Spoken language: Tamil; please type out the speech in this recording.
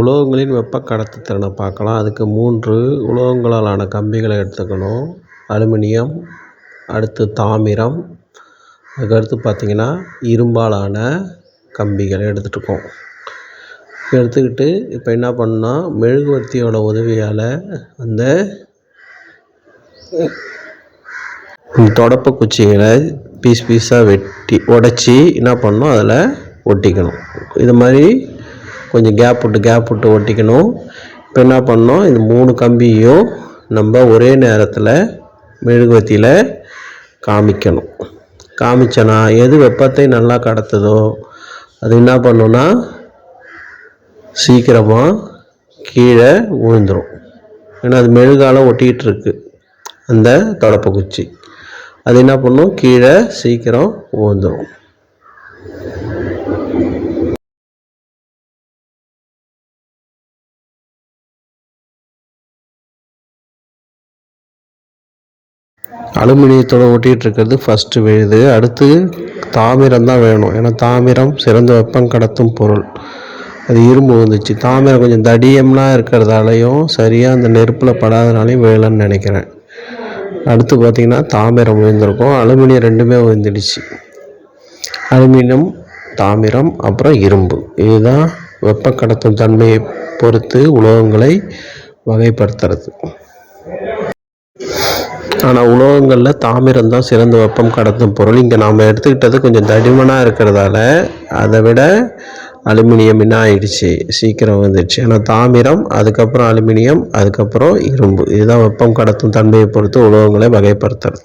உலோகங்களின் வெப்ப கடத்துத்திறனை பார்க்கலாம். அதுக்கு 3 உலோகங்களால் ஆன கம்பிகளை எடுத்துக்கணும். அலுமினியம், அடுத்து தாமிரம், அதுக்கடுத்து பார்த்திங்கன்னா இரும்பாலான கம்பிகளை எடுத்துகிட்ருக்கோம். எடுத்துக்கிட்டு இப்போ என்ன பண்ணால் மெழுகுவர்த்தியோட உதவியால் அந்த தொடப்ப குச்சிகளை பீஸாக உடச்சி என்ன பண்ணணும், அதில் ஒட்டிக்கணும். இது மாதிரி கொஞ்சம் கேப் விட்டு ஒட்டிக்கணும். இப்போ என்ன பண்ணோம், இந்த 3 கம்பியும் நம்ம ஒரே நேரத்தில் மெழுகுவர்த்தியில் காமிக்கணும். காமிச்சோன்னா எது வெப்பத்தை நல்லா கடத்துதோ அது என்ன பண்ணணுன்னா சீக்கிரமாக கீழே விழுந்துடும். ஏன்னா அது மெழுகால் ஒட்டிகிட்டு இருக்கு அந்த தொடப்ப குச்சி. அது என்ன பண்ணும், கீழே சீக்கிரம் விழுந்துடும். அலுமினியத்தோடு ஒட்டிகிட்டு இருக்கிறது ஃபஸ்ட்டு விழுது. அடுத்து தாமிரம் தான் வேணும். ஏன்னா தாமிரம் சிறந்த வெப்பம் கடத்தும் பொருள். அது இரும்பு வந்துச்சு. தாமிரம் கொஞ்சம் தடியம்லாம் இருக்கிறதாலையும் சரியாக அந்த நெருப்பில் படாதனாலையும் விழலன்னு நினைக்கிறேன். அடுத்து பார்த்திங்கன்னா தாமிரம் விழுந்திருக்கும், அலுமினியம் ரெண்டுமே விழுந்துடுச்சு. அலுமினியம், தாமிரம், அப்புறம் இரும்பு. இதுதான் வெப்ப கடத்தும் தன்மையை பொறுத்து உலோகங்களை வகைப்படுத்துறது. ஆனால் உலோகங்களில் தாமிரம் தான் சிறந்த வெப்பம் கடத்தும் பொருள். இங்கே நாம் எடுத்துக்கிட்டது கொஞ்சம் தடிமனாக இருக்கிறதால அதை விட அலுமினியம் என்ன ஆயிடுச்சு, சீக்கிரம் வந்துடுச்சு. ஆனால் தாமிரம், அதுக்கப்புறம் அலுமினியம், அதுக்கப்புறம் இரும்பு. இதுதான் வெப்பம் கடத்தும் தன்மையை பொறுத்து உலோகங்களை வகைப்படுத்துறது.